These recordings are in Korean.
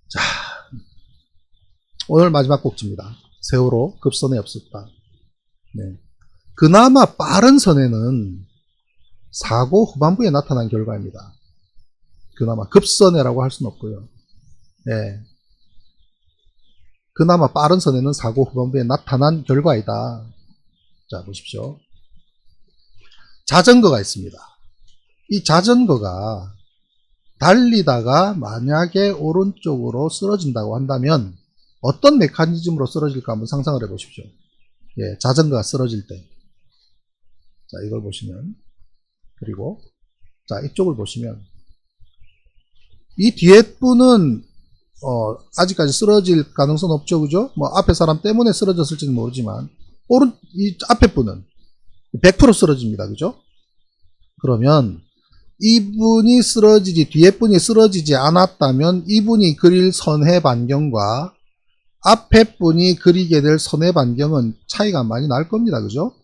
자, 오늘 마지막 꼭지입니다. 세월호 급선회 없었다. 네. 그나마 빠른 선회는 사고 후반부에 나타난 결과입니다. 그나마 급선회라고 할 수는 없고요. 네. 그나마 빠른 선회는 사고 후반부에 나타난 결과이다. 자, 보십시오. 자전거가 있습니다. 이 자전거가 달리다가 만약에 오른쪽으로 쓰러진다고 한다면 어떤 메커니즘으로 쓰러질까 한번 상상을 해 보십시오. 예, 자전거가 쓰러질 때. 자, 이걸 보시면, 그리고 자, 이쪽을 보시면 이 뒤에 분은 아직까지 쓰러질 가능성은 없죠, 그죠? 뭐 앞에 사람 때문에 쓰러졌을지는 모르지만 이 앞에 분은 100% 쓰러집니다, 그죠? 그러면 이분이 쓰러지지, 뒤에 분이 쓰러지지 않았다면 이분이 그릴 선해 반경과 앞에 분이 그리게 될 선해 반경은 차이가 많이 날 겁니다, 그죠?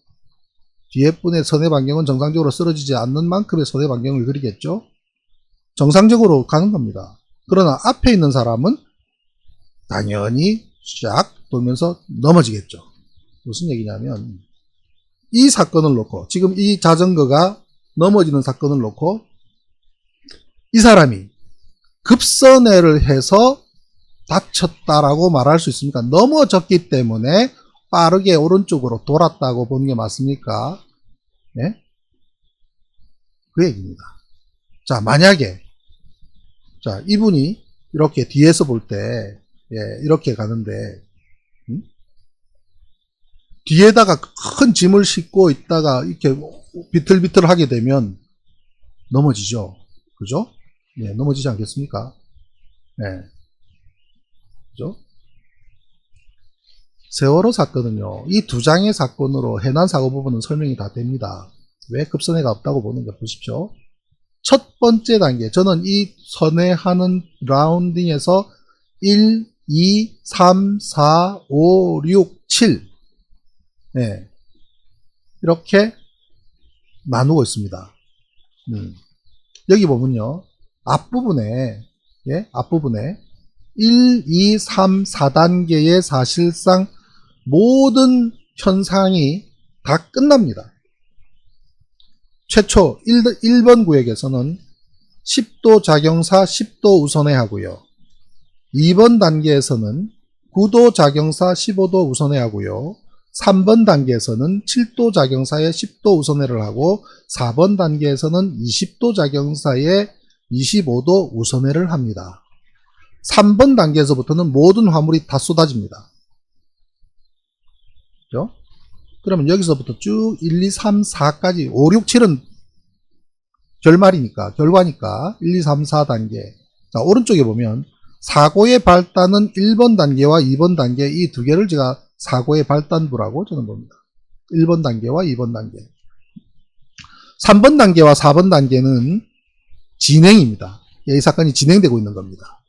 뒤에 분의 선해 반경은 정상적으로 쓰러지지 않는 만큼의 선해 반경을 그리겠죠? 정상적으로 가는 겁니다. 그러나 앞에 있는 사람은 당연히 쫙 돌면서 넘어지겠죠. 무슨 얘기냐면 이 사건을 놓고, 지금 이 자전거가 넘어지는 사건을 놓고 이 사람이 급선회를 해서 다쳤다라고 말할 수 있습니까? 넘어졌기 때문에 빠르게 오른쪽으로 돌았다고 보는 게 맞습니까? 네? 그 얘기입니다. 자, 만약에 자, 이분이 이렇게 뒤에서 볼 때, 예, 이렇게 가는데, 뒤에다가 큰 짐을 싣고 있다가 이렇게 비틀비틀 하게 되면 넘어지죠. 그죠? 예, 넘어지지 않겠습니까? 예. 그죠? 세월호 사건은요, 이 두 장의 사건으로 해난 사고 부분은 설명이 다 됩니다. 왜 급선회가 없다고 보는 거 보십시오. 첫 번째 단계, 저는 이 선회하는 라운딩에서 1, 2, 3, 4, 5, 6, 7 네, 이렇게 나누고 있습니다. 여기 보면요, 앞부분에, 예, 앞부분에 1, 2, 3, 4단계의 사실상 모든 현상이 다 끝납니다. 최초 1번 구역에서는 10도 작용사 10도 우선회 하고요. 2번 단계에서는 9도 작용사 15도 우선회 하고요. 3번 단계에서는 7도 작용사의 10도 우선회를 하고 4번 단계에서는 20도 작용사의 25도 우선회를 합니다. 3번 단계에서부터는 모든 화물이 다 쏟아집니다. 그죠? 그러면 여기서부터 쭉 1, 2, 3, 4까지 5, 6, 7은 결과니까 1, 2, 3, 4단계. 자, 오른쪽에 보면 사고의 발단은 1번 단계와 2번 단계, 이 두 개를 제가 사고의 발단부라고 저는 봅니다. 1번 단계와 2번 단계. 3번 단계와 4번 단계는 진행입니다. 이 사건이 진행되고 있는 겁니다.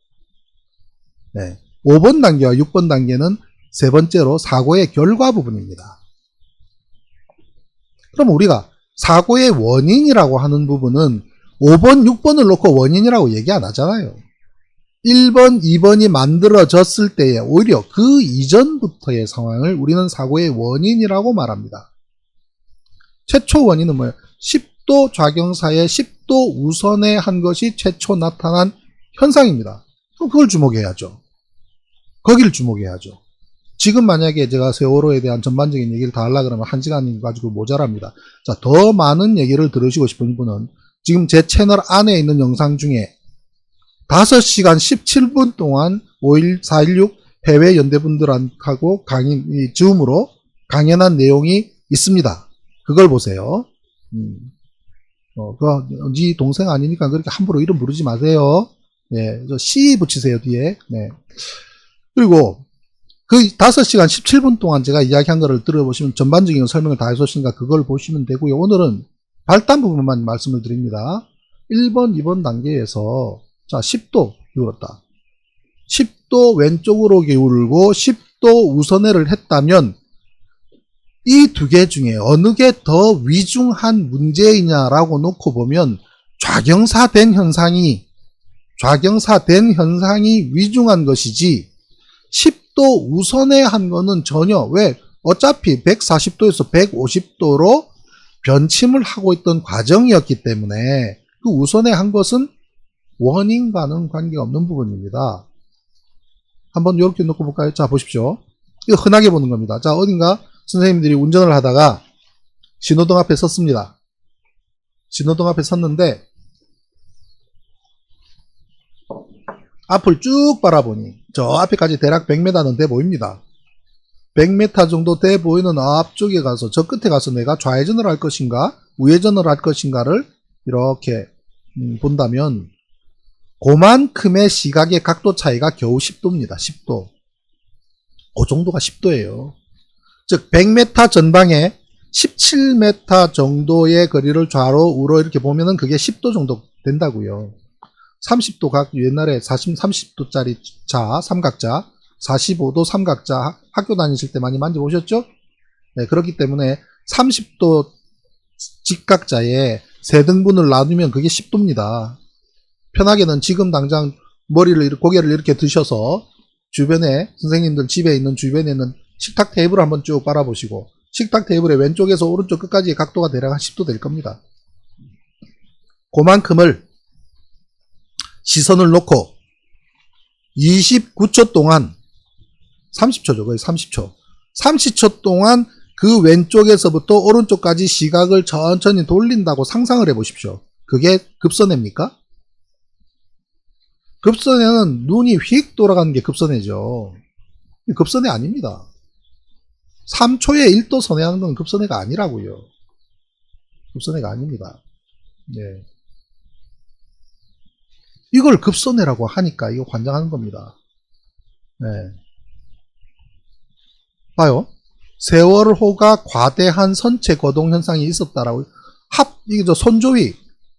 네. 5번 단계와 6번 단계는 세 번째로 사고의 결과 부분입니다. 그럼 우리가 사고의 원인이라고 하는 부분은 5번, 6번을 놓고 원인이라고 얘기 안 하잖아요. 1번, 2번이 만들어졌을 때에 오히려 그 이전부터의 상황을 우리는 사고의 원인이라고 말합니다. 최초 원인은 뭐예요? 10도 작용사의 10도 우선에 한 것이 최초 나타난 현상입니다. 그럼 그걸 주목해야죠. 거기를 주목해야죠. 지금 만약에 제가 세월호에 대한 전반적인 얘기를 다 하려고 그러면 1시간 가지고 모자랍니다. 자, 더 많은 얘기를 들으시고 싶은 분은 지금 제 채널 안에 있는 영상 중에 5시간 17분 동안 416 해외 연대분들하고 줌으로 강연한 내용이 있습니다. 그걸 보세요. 네 동생 아니니까 그렇게 함부로 이름 부르지 마세요. 네, 시 붙이세요, 뒤에. 네. 그리고 그 5시간 17분 동안 제가 이야기한 거를 들어보시면 전반적인 설명을 다 해줬으니까 그걸 보시면 되고요. 오늘은 발단 부분만 말씀을 드립니다. 1번, 2번 단계에서 자, 10도 기울었다. 10도 왼쪽으로 기울고 10도 우선회를 했다면 이 두 개 중에 어느 게 더 위중한 문제이냐라고 놓고 보면 좌경사된 현상이 좌경사된 현상이 위중한 것이지 10도 우선에 한 거는 전혀, 왜? 어차피 140도에서 150도로 변침을 하고 있던 과정이었기 때문에 그 우선에 한 것은 원인과는 관계가 없는 부분입니다. 한번 이렇게 놓고 볼까요? 자, 보십시오. 이거 흔하게 보는 겁니다. 자, 어딘가 선생님들이 운전을 하다가 신호등 앞에 섰습니다. 신호등 앞에 섰는데 앞을 쭉 바라보니 저 앞에까지 대략 100m는 돼 보입니다. 100m 정도 돼 보이는 앞쪽에 가서 저 끝에 가서 내가 좌회전을 할 것인가 우회전을 할 것인가를 이렇게 본다면 그만큼의 시각의 각도 차이가 겨우 10도입니다. 10도. 그 정도가 10도예요. 즉 100m 전방에 17m 정도의 거리를 좌로 우로 이렇게 보면은 그게 10도 정도 된다고요. 30도 각 옛날에 30도짜리 자 삼각자 45도 삼각자 학교 다니실 때 많이 만져보셨죠? 네, 그렇기 때문에 30도 직각자에 세 등분을 나누면 그게 10도입니다. 편하게는 지금 당장 고개를 이렇게 드셔서 주변에 선생님들 집에 있는 주변에 있는 식탁 테이블을 한번 쭉 바라보시고 식탁 테이블의 왼쪽에서 오른쪽 끝까지의 각도가 대략 한 10도 될 겁니다. 그만큼을 시선을 놓고 29초 동안 30초죠. 거의 30초. 30초 동안 그 왼쪽에서부터 오른쪽까지 시각을 천천히 돌린다고 상상을 해보십시오. 그게 급선회입니까? 급선회는 눈이 휙 돌아가는 게 급선회죠. 급선회 아닙니다. 3초에 1도 선회하는 건 급선회가 아니라고요. 급선회가 아닙니다. 네. 이걸 급선회라고 하니까 이거 관장하는 겁니다. 네. 봐요. 세월호가 과대한 선체 거동 현상이 있었다라고. 이게 선조위.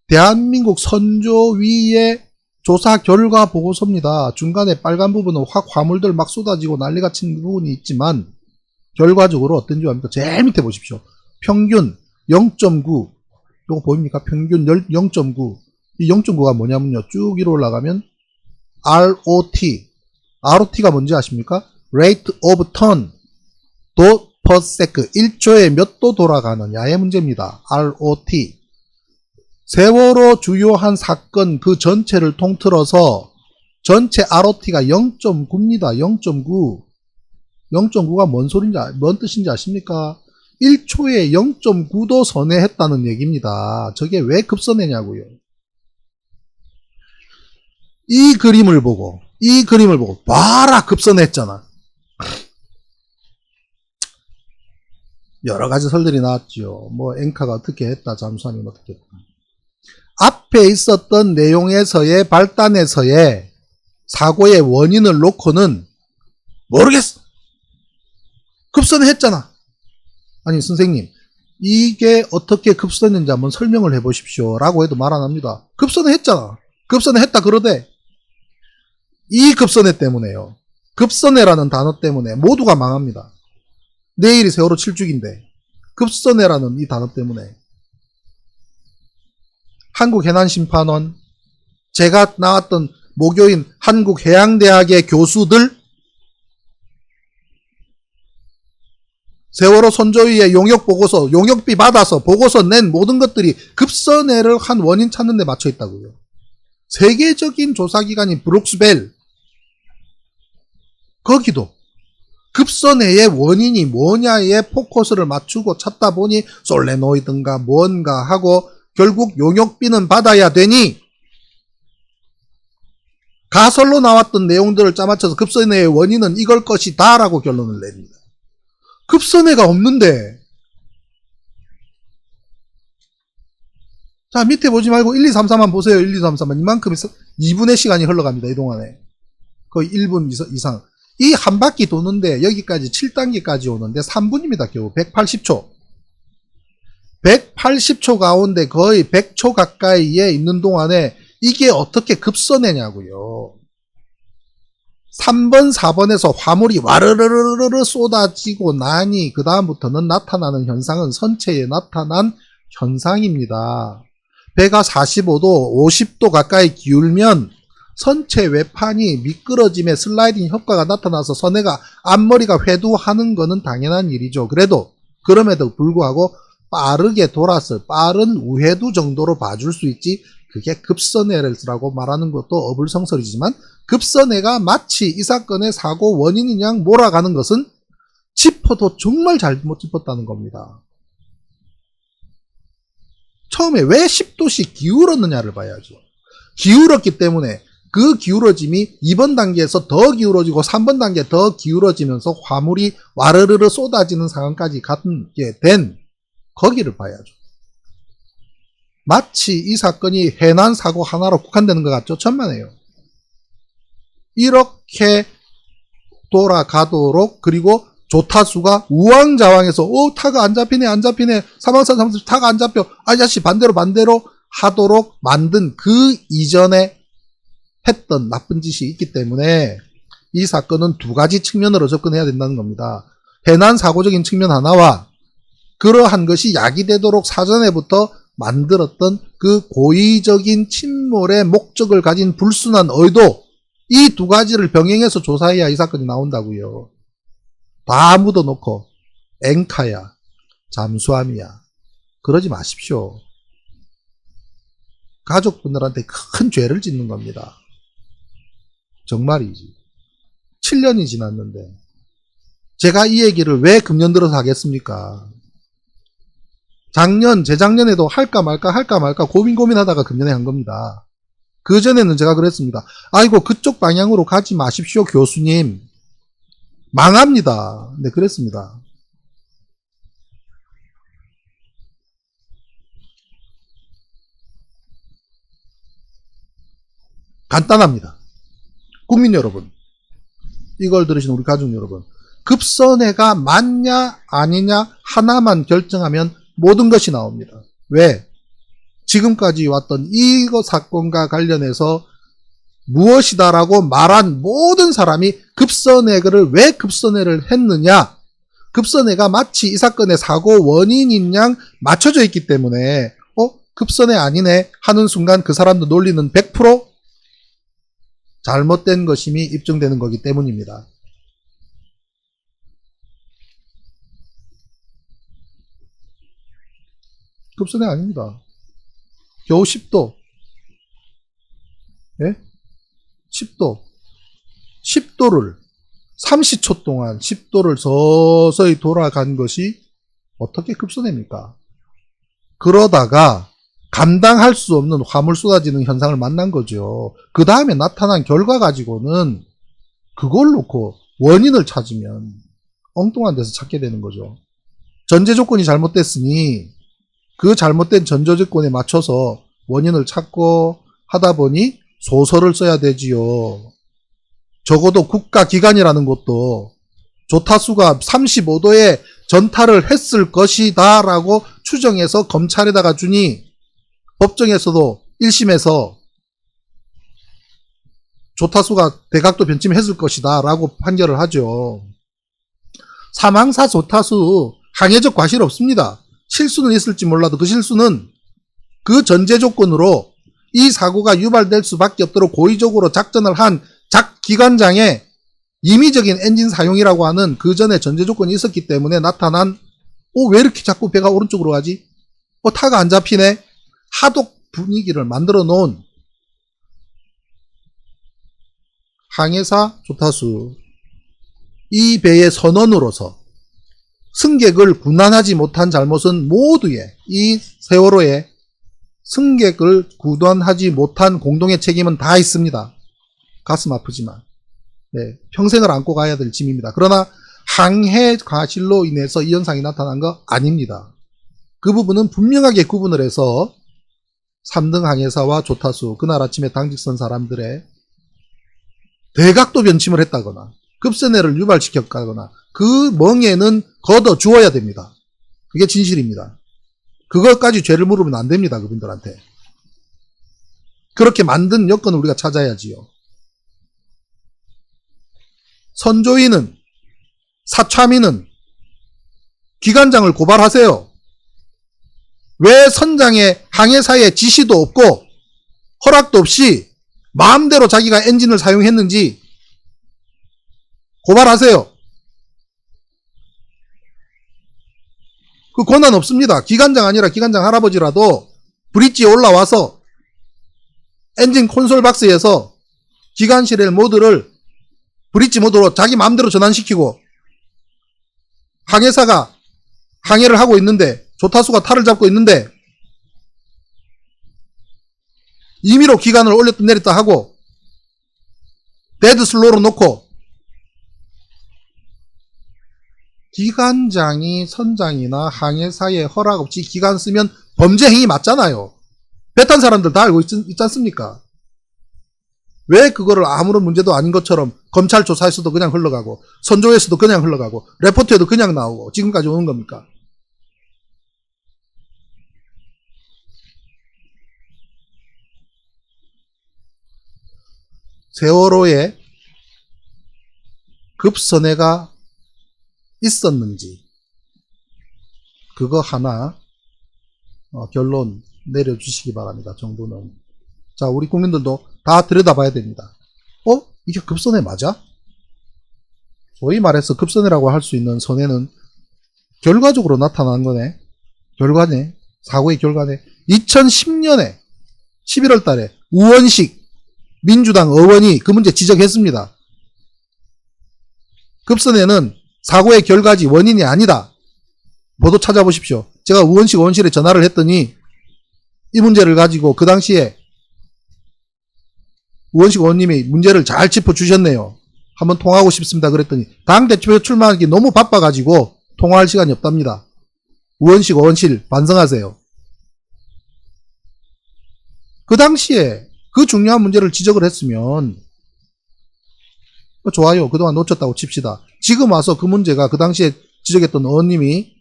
대한민국 선조위의 조사 결과 보고서입니다. 중간에 빨간 부분은 화물들 막 쏟아지고 난리가 친 부분이 있지만, 결과적으로 어떤지 압니까? 제일 밑에 보십시오. 평균 0.9. 이거 보입니까? 평균 0.9. 이 0.9가 뭐냐면요. 쭉 위로 올라가면 ROT. ROT가 뭔지 아십니까? Rate of Turn. 도 per sec. 1초에 몇 도 돌아가느냐의 문제입니다. ROT. 세월호 주요한 사건 그 전체를 통틀어서 전체 ROT가 0.9입니다. 0.9. 0.9가 뭔 뜻인지 아십니까? 1초에 0.9도 선회했다는 얘기입니다. 저게 왜 급선회냐고요. 이 그림을 보고 봐라 급선회했잖아. 여러 가지 설들이 나왔죠. 뭐 앵카가 어떻게 했다, 잠수함이 어떻게 했다. 앞에 있었던 내용에서의 발단에서의 사고의 원인을 놓고는 모르겠어. 급선회했잖아. 아니 선생님 이게 어떻게 급선회인지 한번 설명을 해보십시오 라고 해도 말 안합니다. 급선회했잖아. 급선회했다 그러되 이 급선회 때문에요. 급선회라는 단어 때문에 모두가 망합니다. 내일이 세월호 7주기인데 급선회라는 이 단어 때문에 한국해난심판원, 제가 나왔던 모교인 한국해양대학의 교수들, 세월호 선조위의 용역보고서, 용역비 받아서 보고서 낸 모든 것들이 급선회를 한 원인 찾는 데 맞춰 있다고요. 세계적인 조사기관인 브룩스벨, 거기도 급선회의 원인이 뭐냐에 포커스를 맞추고 찾다 보니 솔레노이드인가 뭔가 하고 결국 용역비는 받아야 되니 가설로 나왔던 내용들을 짜맞춰서 급선회의 원인은 이걸 것이다 라고 결론을 냅니다. 급선회가 없는데 자 밑에 보지 말고 1, 2, 3, 4만 보세요. 1, 2, 3, 4만 이만큼 2분의 시간이 흘러갑니다. 이 동안에 거의 1분 이상. 이 한 바퀴 도는데 여기까지 7단계까지 오는데 3분입니다. 겨우 180초 180초 가운데 거의 100초 가까이에 있는 동안에 이게 어떻게 급선회냐고요. 3번 4번에서 화물이 와르르르르 쏟아지고 나니 그 다음부터는 나타나는 현상은 선체에 나타난 현상입니다. 배가 45도 50도 가까이 기울면 선체 외판이 미끄러짐에 슬라이딩 효과가 나타나서 선해가 앞머리가 회두하는 것은 당연한 일이죠. 그럼에도 불구하고 빠르게 돌아서 빠른 우회두 정도로 봐줄 수 있지, 그게 급선회라고 말하는 것도 어불성설이지만, 급선회가 마치 이 사건의 사고 원인인 양 몰아가는 것은 짚어도 정말 잘못 짚었다는 겁니다. 처음에 왜 10도씩 기울었느냐를 봐야죠. 기울었기 때문에 그 기울어짐이 2번 단계에서 더 기울어지고 3번 단계에 더 기울어지면서 화물이 와르르르 쏟아지는 상황까지 갖게 된 거기를 봐야죠. 마치 이 사건이 해난 사고 하나로 국한되는 것 같죠? 천만에요. 이렇게 돌아가도록, 그리고 조타수가 우왕좌왕해서 타가 안 잡히네 사망사 타가 안 잡혀, 아저씨 반대로 하도록 만든 그 이전에 했던 나쁜 짓이 있기 때문에 이 사건은 두 가지 측면으로 접근해야 된다는 겁니다. 해난 사고적인 측면 하나와 그러한 것이 야기되도록 사전에부터 만들었던 그 고의적인 침몰의 목적을 가진 불순한 의도, 이 두 가지를 병행해서 조사해야 이 사건이 나온다고요. 다 묻어놓고 앵카야, 잠수함이야, 그러지 마십시오. 가족분들한테 큰 죄를 짓는 겁니다. 정말이지. 7년이 지났는데 제가 이 얘기를 왜 금년 들어서 하겠습니까? 재작년에도 할까 말까 고민하다가 금년에 한 겁니다. 그전에는 제가 그랬습니다. 아이고, 그쪽 방향으로 가지 마십시오, 교수님. 망합니다. 네, 그랬습니다. 간단합니다. 국민 여러분, 이걸 들으시는 우리 가족 여러분, 급선회가 맞냐 아니냐 하나만 결정하면 모든 것이 나옵니다. 왜? 지금까지 왔던 이거 사건과 관련해서 무엇이다라고 말한 모든 사람이 급선회를 왜 급선회를 했느냐, 급선회가 마치 이 사건의 사고 원인인 양 맞춰져 있기 때문에 급선회 아니네 하는 순간 그 사람도 논리는 100% 잘못된 것임이 입증되는 거기 때문입니다. 급선회 아닙니다. 겨우 10도. 예? 10도. 10도를 30초 동안 10도를 서서히 돌아간 것이 어떻게 급선회입니까? 그러다가 감당할 수 없는 화물 쏟아지는 현상을 만난 거죠. 그 다음에 나타난 결과 가지고는 그걸 놓고 원인을 찾으면 엉뚱한 데서 찾게 되는 거죠. 전제 조건이 잘못됐으니 그 잘못된 전제 조건에 맞춰서 원인을 찾고 하다 보니 소설을 써야 되지요. 적어도 국가기관이라는 것도 조타수가 35도에 전타를 했을 것이다 라고 추정해서 검찰에다가 주니 법정에서도 1심에서 조타수가 대각도 변침했을 것이다 라고 판결을 하죠. 사망사 조타수 항해적 과실 없습니다. 실수는 있을지 몰라도 그 실수는 그 전제 조건으로 이 사고가 유발될 수밖에 없도록 고의적으로 작전을 한 기관장의 임의적인 엔진 사용이라고 하는 그 전에 전제 조건이 있었기 때문에 나타난 왜 이렇게 자꾸 배가 오른쪽으로 가지? 타가 안 잡히네? 하독 분위기를 만들어 놓은 항해사 조타수, 이 배의 선원으로서 승객을 군안하지 못한 잘못은 모두의 이 세월호의 승객을 구원하지 못한 공동의 책임은 다 있습니다. 가슴 아프지만 네, 평생을 안고 가야 될 짐입니다. 그러나 항해 과실로 인해서 이 현상이 나타난 거 아닙니다. 그 부분은 분명하게 구분을 해서 3등 항해사와 조타수, 그날 아침에 당직선 사람들의 대각도 변침을 했다거나 급선회를 유발시켰다거나 그 멍에는 걷어 주어야 됩니다. 그게 진실입니다. 그것까지 죄를 물으면 안 됩니다. 그분들한테. 그렇게 만든 여건을 우리가 찾아야지요. 선조위는, 사참위는 기관장을 고발하세요. 왜 선장의 항해사의 지시도 없고 허락도 없이 마음대로 자기가 엔진을 사용했는지 고발하세요. 그 권한 없습니다. 기관장 아니라 기관장 할아버지라도 브릿지에 올라와서 엔진 콘솔 박스에서 기관실 모드를 브릿지 모드로 자기 마음대로 전환시키고 항해사가 항해를 하고 있는데 조타수가 탈을 잡고 있는데 임의로 기관을 올렸다 내렸다 하고 데드 슬로우로 놓고 기관장이 선장이나 항해사의 허락 없이 기관 쓰면 범죄 행위 맞잖아요. 배 탄 사람들 다 알고 있지 않습니까? 왜 그거를 아무런 문제도 아닌 것처럼 검찰 조사에서도 그냥 흘러가고 선조에서도 그냥 흘러가고 레포트에도 그냥 나오고 지금까지 오는 겁니까? 세월호에 급선회가 있었는지 그거 하나 결론 내려주시기 바랍니다. 정부는. 자, 우리 국민들도 다 들여다봐야 됩니다. 이게 급선회 맞아? 소위 말해서 급선회라고 할 수 있는 선회는 결과적으로 나타난 거네. 결과네. 사고의 결과네. 2010년에 11월 달에 우원식 민주당 의원이 그 문제 지적했습니다. 급선회는 사고의 결과지 원인이 아니다. 보도 찾아보십시오. 제가 우원식 의원실에 전화를 했더니 이 문제를 가지고 그 당시에 우원식 의원님이 문제를 잘 짚어주셨네요. 한번 통화하고 싶습니다. 그랬더니 당대표 출마하기 너무 바빠가지고 통화할 시간이 없답니다. 우원식 의원실 반성하세요. 그 당시에 그 중요한 문제를 지적을 했으면 좋아요. 그동안 놓쳤다고 칩시다. 지금 와서 그 문제가 그 당시에 지적했던 의원님이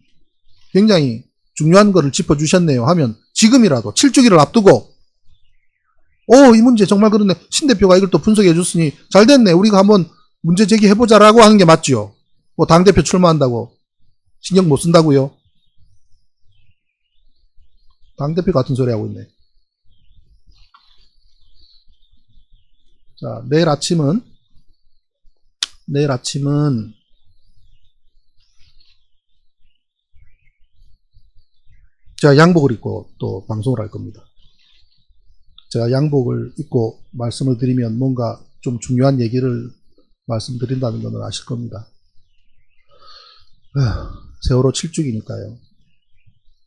굉장히 중요한 거를 짚어주셨네요 하면 지금이라도 7주기를 앞두고 이 문제 정말 그렇네. 신 대표가 이걸 또 분석해 줬으니 잘 됐네. 우리가 한번 문제 제기해보자라고 하는 게 맞죠. 뭐 당대표 출마한다고 신경 못 쓴다고요? 당대표 같은 소리 하고 있네. 자, 내일 아침은 제가 양복을 입고 또 방송을 할 겁니다. 제가 양복을 입고 말씀을 드리면 뭔가 좀 중요한 얘기를 말씀드린다는 것을 아실 겁니다. 세월호 7주기니까요.